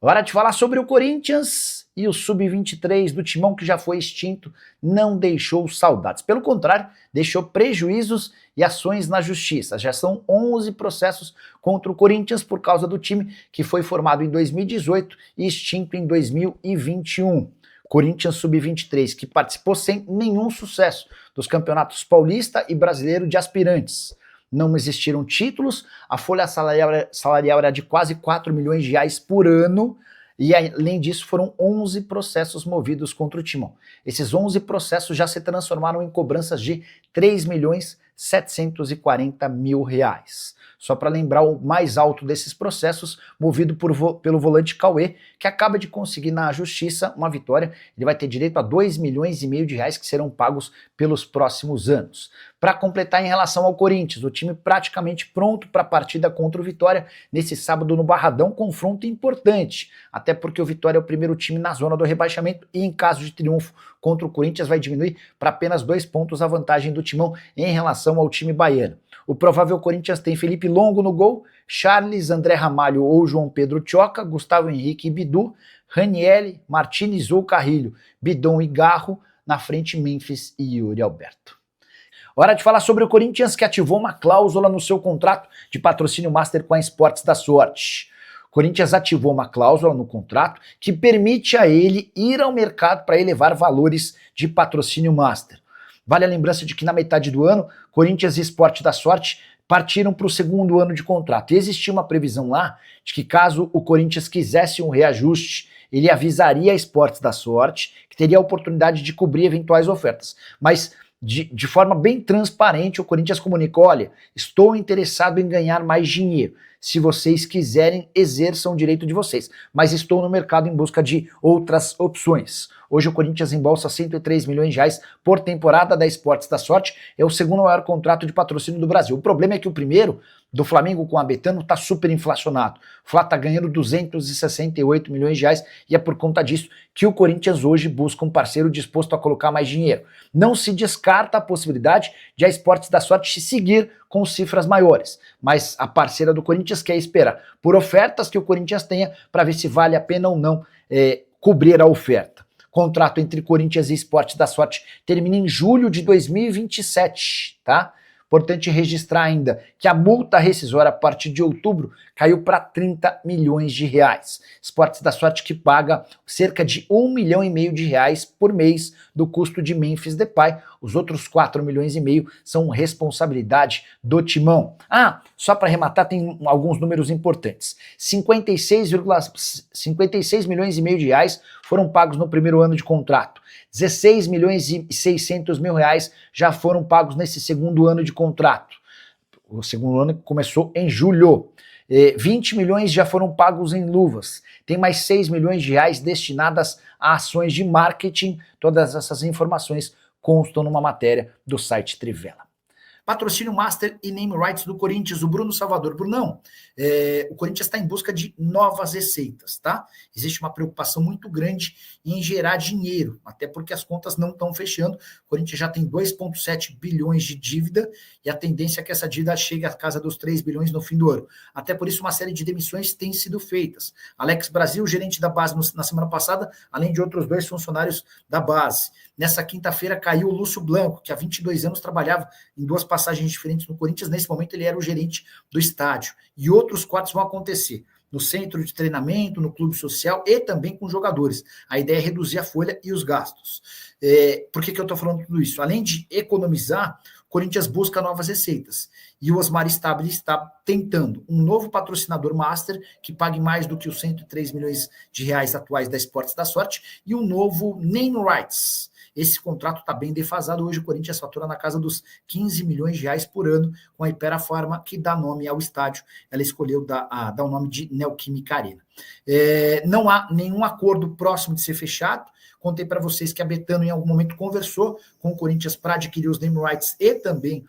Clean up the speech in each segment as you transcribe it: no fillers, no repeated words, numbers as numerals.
Hora de falar sobre o Corinthians e o Sub-23 do Timão, que já foi extinto, não deixou saudades. Pelo contrário, deixou prejuízos e ações na justiça. Já são 11 processos contra o Corinthians por causa do time que foi formado em 2018 e extinto em 2021. Corinthians Sub-23, que participou sem nenhum sucesso dos campeonatos paulista e brasileiro de aspirantes. Não existiram títulos, a folha salarial era de quase 4 milhões de reais por ano, e além disso foram 11 processos movidos contra o Timão. Esses 11 processos já se transformaram em cobranças de 3.740.000 reais. Só para lembrar, o mais alto desses processos, movido pelo volante Cauê, que acaba de conseguir na justiça uma vitória. Ele vai ter direito a 2,5 milhões de reais que serão pagos pelos próximos anos. Para completar, em relação ao Corinthians, o time praticamente pronto para a partida contra o Vitória nesse sábado no Barradão, confronto importante, até porque o Vitória é o primeiro time na zona do rebaixamento e em caso de triunfo contra o Corinthians vai diminuir para apenas 2 pontos a vantagem do Timão em relação ao time baiano. O provável Corinthians tem Felipe Longo no gol, Charles, André Ramalho ou João Pedro Tchoca, Gustavo Henrique e Bidu, Ranieri, Martínez ou Carrilho, Bidon e Garro, na frente Memphis e Yuri Alberto. Hora de falar sobre o Corinthians, que ativou uma cláusula no seu contrato de patrocínio master com a Esportes da Sorte. O Corinthians ativou uma cláusula no contrato que permite a ele ir ao mercado para elevar valores de patrocínio master. Vale a lembrança de que na metade do ano, Corinthians e Esporte da Sorte partiram para o segundo ano de contrato. E existia uma previsão lá de que caso o Corinthians quisesse um reajuste, ele avisaria a Esportes da Sorte que teria a oportunidade de cobrir eventuais ofertas. Mas de forma bem transparente, o Corinthians comunicou: olha, estou interessado em ganhar mais dinheiro. Se vocês quiserem, exerçam o direito de vocês. Mas estou no mercado em busca de outras opções. Hoje o Corinthians embolsa 103 milhões de reais por temporada da Esportes da Sorte. É o segundo maior contrato de patrocínio do Brasil. O problema é que o primeiro, do Flamengo com a Betano, está super inflacionado. O Flá está ganhando 268 milhões de reais e é por conta disso que o Corinthians hoje busca um parceiro disposto a colocar mais dinheiro. Não se descarta a possibilidade de a Esportes da Sorte seguir com cifras maiores, mas a parceira do Corinthians quer esperar por ofertas que o Corinthians tenha para ver se vale a pena ou não cobrir a oferta. Contrato entre Corinthians e Esportes da Sorte termina em julho de 2027, tá? Importante registrar ainda que a multa rescisória a partir de outubro caiu para 30 milhões de reais. Esportes da Sorte que paga cerca de 1,5 milhão de reais por mês do custo de Memphis Depay. Os outros 4,5 milhões são responsabilidade do Timão. Só para arrematar, tem alguns números importantes. 56 milhões de reais foram pagos no primeiro ano de contrato. 16 milhões e 600 mil reais já foram pagos nesse segundo ano de contrato. O segundo ano começou em julho. 20 milhões já foram pagos em luvas. Tem mais 6 milhões de reais destinadas a ações de marketing. Todas essas informações constam numa matéria do site Trivela. Patrocínio Master e Name Rights do Corinthians, o Bruno Salvador. Brunão, o Corinthians está em busca de novas receitas, tá? Existe uma preocupação muito grande em gerar dinheiro, até porque as contas não estão fechando. O Corinthians já tem 2,7 bilhões de dívida e a tendência é que essa dívida chegue à casa dos 3 bilhões no fim do ano. Até por isso, uma série de demissões tem sido feitas. Alex Brasil, gerente da base na semana passada, além de outros 2 funcionários da base. Nessa quinta-feira caiu o Lúcio Blanco, que há 22 anos trabalhava em 2 passagens diferentes no Corinthians. Nesse momento ele era o gerente do estádio. E outros cortes vão acontecer no centro de treinamento, no clube social e também com jogadores. A ideia é reduzir a folha e os gastos. Por que eu estou falando tudo isso? Além de economizar, o Corinthians busca novas receitas. E o Osmar Stabile está tentando um novo patrocinador master que pague mais do que os 103 milhões de reais atuais da Esportes da Sorte e um novo name rights. Esse contrato está bem defasado. Hoje o Corinthians fatura na casa dos 15 milhões de reais por ano com a Hypera Pharma, que dá nome ao estádio. Ela escolheu dar o nome de Neoquímica Arena. Não há nenhum acordo próximo de ser fechado. Contei para vocês que a Betano em algum momento conversou com o Corinthians para adquirir os name rights e também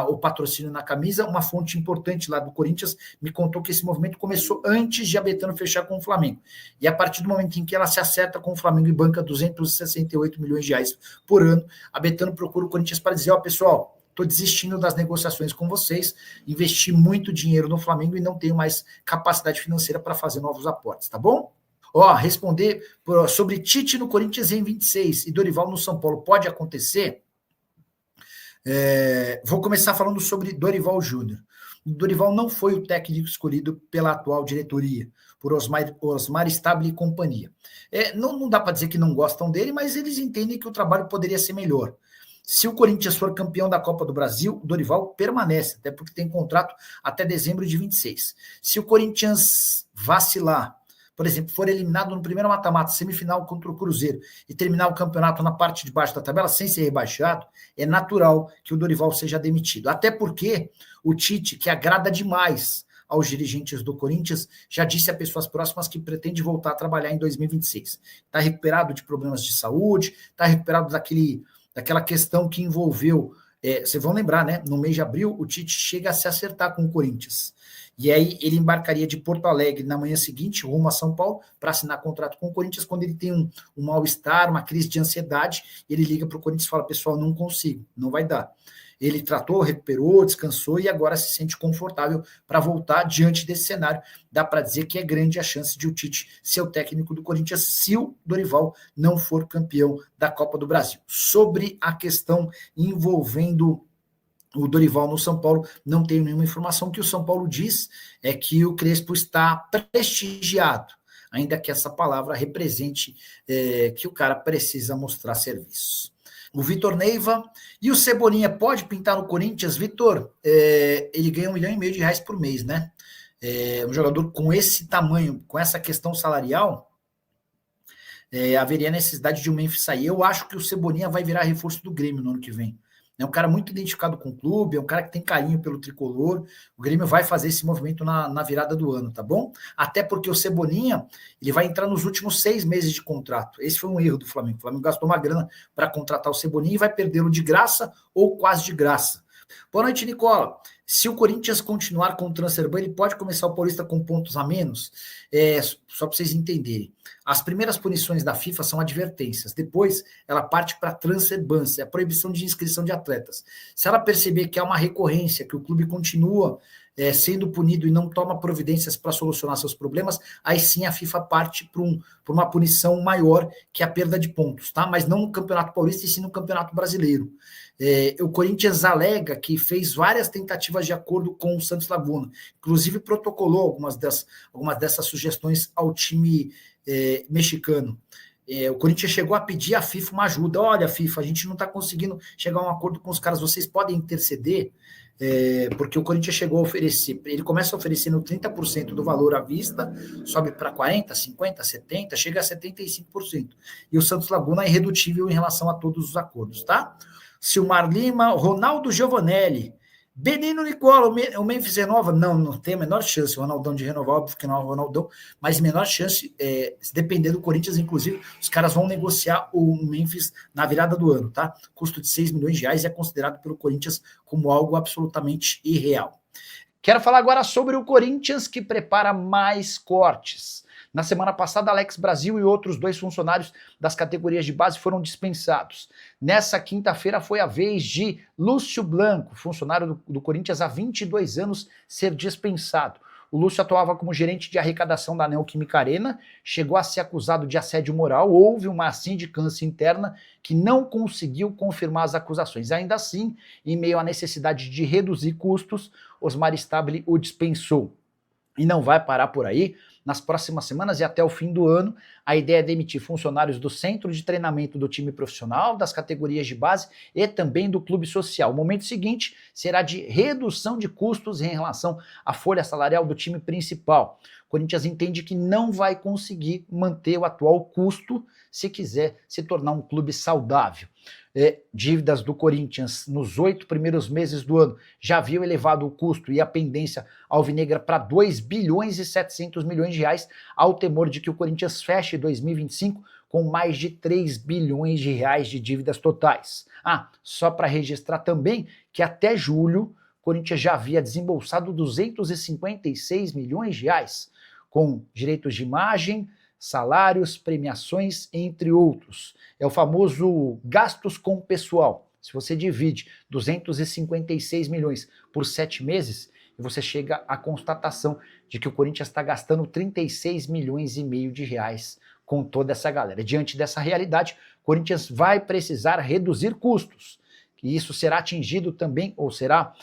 o patrocínio na camisa. Uma fonte importante lá do Corinthians me contou que esse movimento começou antes de a Betano fechar com o Flamengo. E a partir do momento em que ela se acerta com o Flamengo e banca 268 milhões de reais por ano, a Betano procura o Corinthians para dizer: pessoal, estou desistindo das negociações com vocês, investi muito dinheiro no Flamengo e não tenho mais capacidade financeira para fazer novos aportes, tá bom? Ó, responder sobre Tite no Corinthians em 26 e Dorival no São Paulo pode acontecer? Vou começar falando sobre Dorival Júnior. Dorival não foi o técnico escolhido pela atual diretoria, por Osmar Stabile e companhia. Não dá para dizer que não gostam dele, mas eles entendem que o trabalho poderia ser melhor. Se o Corinthians for campeão da Copa do Brasil, o Dorival permanece, até porque tem contrato até dezembro de 26. Se o Corinthians vacilar, por exemplo, for eliminado no primeiro mata-mata, semifinal contra o Cruzeiro, e terminar o campeonato na parte de baixo da tabela, sem ser rebaixado, é natural que o Dorival seja demitido. Até porque o Tite, que agrada demais aos dirigentes do Corinthians, já disse a pessoas próximas que pretende voltar a trabalhar em 2026. Está recuperado de problemas de saúde, está recuperado daquela questão que envolveu, vocês vão lembrar, né? No mês de abril, o Tite chega a se acertar com o Corinthians. E aí ele embarcaria de Porto Alegre na manhã seguinte, rumo a São Paulo, para assinar contrato com o Corinthians, quando ele tem um mal-estar, uma crise de ansiedade, ele liga para o Corinthians e fala, pessoal, não consigo, não vai dar. Ele tratou, recuperou, descansou e agora se sente confortável para voltar diante desse cenário. Dá para dizer que é grande a chance de o Tite ser o técnico do Corinthians se o Dorival não for campeão da Copa do Brasil. Sobre a questão envolvendo o Dorival no São Paulo, não tenho nenhuma informação. O que o São Paulo diz é que o Crespo está prestigiado, ainda que essa palavra represente que o cara precisa mostrar serviço. O Vitor Neiva e o Cebolinha pode pintar no Corinthians? Vitor, ele ganha R$1,5 milhão por mês, né? Um jogador com esse tamanho, com essa questão salarial, haveria necessidade de o Memphis sair. Eu acho que o Cebolinha vai virar reforço do Grêmio no ano que vem. É um cara muito identificado com o clube, é um cara que tem carinho pelo tricolor. O Grêmio vai fazer esse movimento na virada do ano, tá bom? Até porque o Cebolinha, ele vai entrar nos últimos 6 meses de contrato. Esse foi um erro do Flamengo. O Flamengo gastou uma grana para contratar o Cebolinha e vai perdê-lo de graça ou quase de graça. Boa noite, Nicola. Se o Corinthians continuar com o transfer ban, ele pode começar o Paulista com pontos a menos? Só para vocês entenderem. As primeiras punições da FIFA são advertências. Depois, ela parte para transfer ban, é a proibição de inscrição de atletas. Se ela perceber que há uma recorrência, que o clube continua sendo punido e não toma providências para solucionar seus problemas, aí sim a FIFA parte para uma punição maior, que é a perda de pontos, tá? Mas não no Campeonato Paulista, e sim no Campeonato Brasileiro. O Corinthians alega que fez várias tentativas de acordo com o Santos Laguna, inclusive protocolou algumas dessas sugestões ao time mexicano. O Corinthians chegou a pedir à FIFA uma ajuda. Olha, FIFA, a gente não está conseguindo chegar a um acordo com os caras, vocês podem interceder? Porque o Corinthians chegou a oferecer, ele começa oferecendo 30% do valor à vista, sobe para 40%, 50%, 70%, chega a 75%. E o Santos Laguna é irredutível em relação a todos os acordos, tá? Silmar Lima, Ronaldo Giovanelli, Benino Nicola, o Memphis renova? Não tem a menor chance o Ronaldão de renovar, óbvio que não é o Ronaldão, mas menor chance, se depender do Corinthians, inclusive, os caras vão negociar o Memphis na virada do ano, tá? Custo de R$6 milhões é considerado pelo Corinthians como algo absolutamente irreal. Quero falar agora sobre o Corinthians, que prepara mais cortes. Na semana passada, Alex Brasil e outros 2 funcionários das categorias de base foram dispensados. Nessa quinta-feira foi a vez de Lúcio Blanco, funcionário do Corinthians há 22 anos, ser dispensado. O Lúcio atuava como gerente de arrecadação da Neoquímica Arena, chegou a ser acusado de assédio moral, houve uma sindicância interna que não conseguiu confirmar as acusações. Ainda assim, em meio à necessidade de reduzir custos, Osmar Stabile o dispensou. E não vai parar por aí. Nas próximas semanas e até o fim do ano, a ideia é demitir funcionários do centro de treinamento do time profissional, das categorias de base e também do clube social. O momento seguinte será de redução de custos em relação à folha salarial do time principal. O Corinthians entende que não vai conseguir manter o atual custo se quiser se tornar um clube saudável. Dívidas do Corinthians nos 8 primeiros meses do ano já haviam elevado o custo e a pendência alvinegra para 2 bilhões e 700 milhões de reais, ao temor de que o Corinthians feche 2025 com mais de 3 bilhões de reais de dívidas totais. Só para registrar também que até julho o Corinthians já havia desembolsado 256 milhões de reais, com direitos de imagem, salários, premiações, entre outros. É o famoso gastos com pessoal. Se você divide 256 milhões por 7 meses, você chega à constatação de que o Corinthians está gastando 36 milhões e meio de reais com toda essa galera. Diante dessa realidade, o Corinthians vai precisar reduzir custos. E isso será atingido também, ou será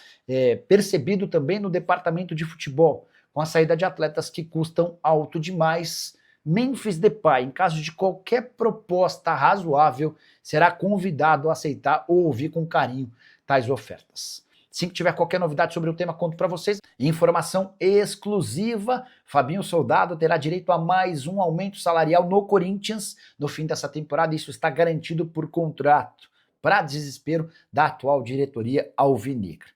percebido também no departamento de futebol, com a saída de atletas que custam alto demais. Memphis Depay, em caso de qualquer proposta razoável, será convidado a aceitar ou ouvir com carinho tais ofertas. Assim que tiver qualquer novidade sobre o tema, conto para vocês. Informação exclusiva: Fabinho Soldado terá direito a mais um aumento salarial no Corinthians no fim dessa temporada. Isso está garantido por contrato, para desespero da atual diretoria alvinegra.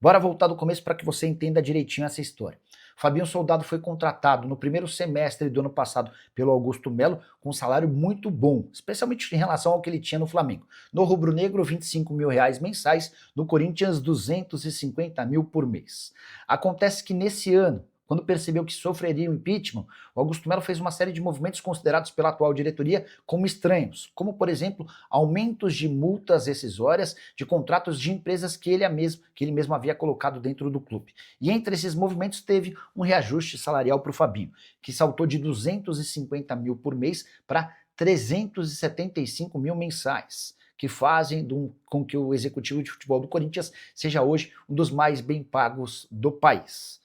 Bora voltar do começo para que você entenda direitinho essa história. Fabinho Soldado foi contratado no primeiro semestre do ano passado pelo Augusto Melo com um salário muito bom, especialmente em relação ao que ele tinha no Flamengo. No rubro-negro, 25 mil reais mensais, no Corinthians, 250 mil por mês. Acontece que nesse ano, quando percebeu que sofreria o impeachment, o Augusto Melo fez uma série de movimentos considerados pela atual diretoria como estranhos, como, por exemplo, aumentos de multas rescisórias de contratos de empresas que ele mesmo havia colocado dentro do clube. E entre esses movimentos teve um reajuste salarial para o Fabinho, que saltou de 250 mil por mês para 375 mil mensais, que fazem com que o executivo de futebol do Corinthians seja hoje um dos mais bem pagos do país.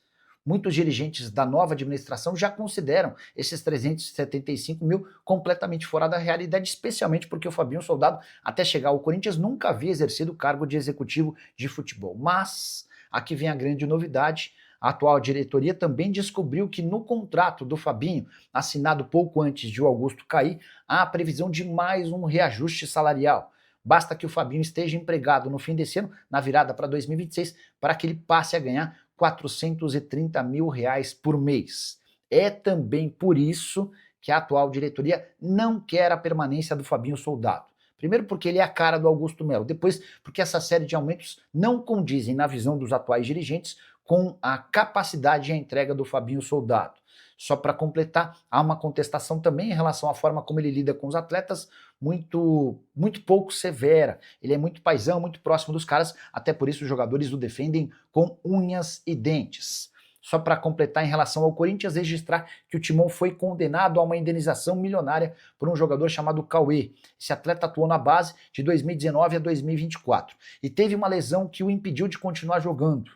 Muitos dirigentes da nova administração já consideram esses 375 mil completamente fora da realidade, especialmente porque o Fabinho Soldado, até chegar ao Corinthians, nunca havia exercido o cargo de executivo de futebol. Mas aqui vem a grande novidade: a atual diretoria também descobriu que no contrato do Fabinho, assinado pouco antes de o Augusto cair, há a previsão de mais um reajuste salarial. Basta que o Fabinho esteja empregado no fim desse ano, na virada para 2026, para que ele passe a ganhar 430 mil reais por mês. É também por isso que a atual diretoria não quer a permanência do Fabinho Soldado. Primeiro porque ele é a cara do Augusto Melo, depois porque essa série de aumentos não condizem, na visão dos atuais dirigentes, com a capacidade e a entrega do Fabinho Soldado. Só para completar, há uma contestação também em relação à forma como ele lida com os atletas, muito pouco severa. Ele é muito paizão, muito próximo dos caras, até por isso os jogadores o defendem com unhas e dentes. Só para completar, em relação ao Corinthians, registrar que o Timão foi condenado a uma indenização milionária por um jogador chamado Cauê. Esse atleta atuou na base de 2019 a 2024 e teve uma lesão que o impediu de continuar jogando.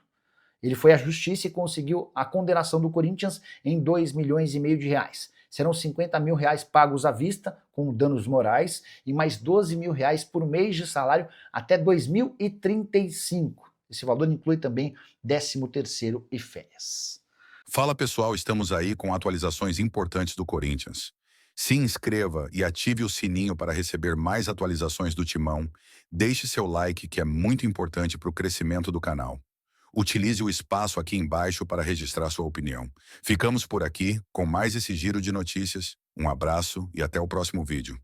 Ele foi à justiça e conseguiu a condenação do Corinthians em 2 milhões e meio de reais. Serão 50 mil reais pagos à vista, com danos morais, e mais 12 mil reais por mês de salário até 2035. Esse valor inclui também 13º e férias. Fala pessoal, estamos aí com atualizações importantes do Corinthians. Se inscreva e ative o sininho para receber mais atualizações do Timão. Deixe seu like, que é muito importante para o crescimento do canal. Utilize o espaço aqui embaixo para registrar sua opinião. Ficamos por aqui com mais esse giro de notícias. Um abraço e até o próximo vídeo.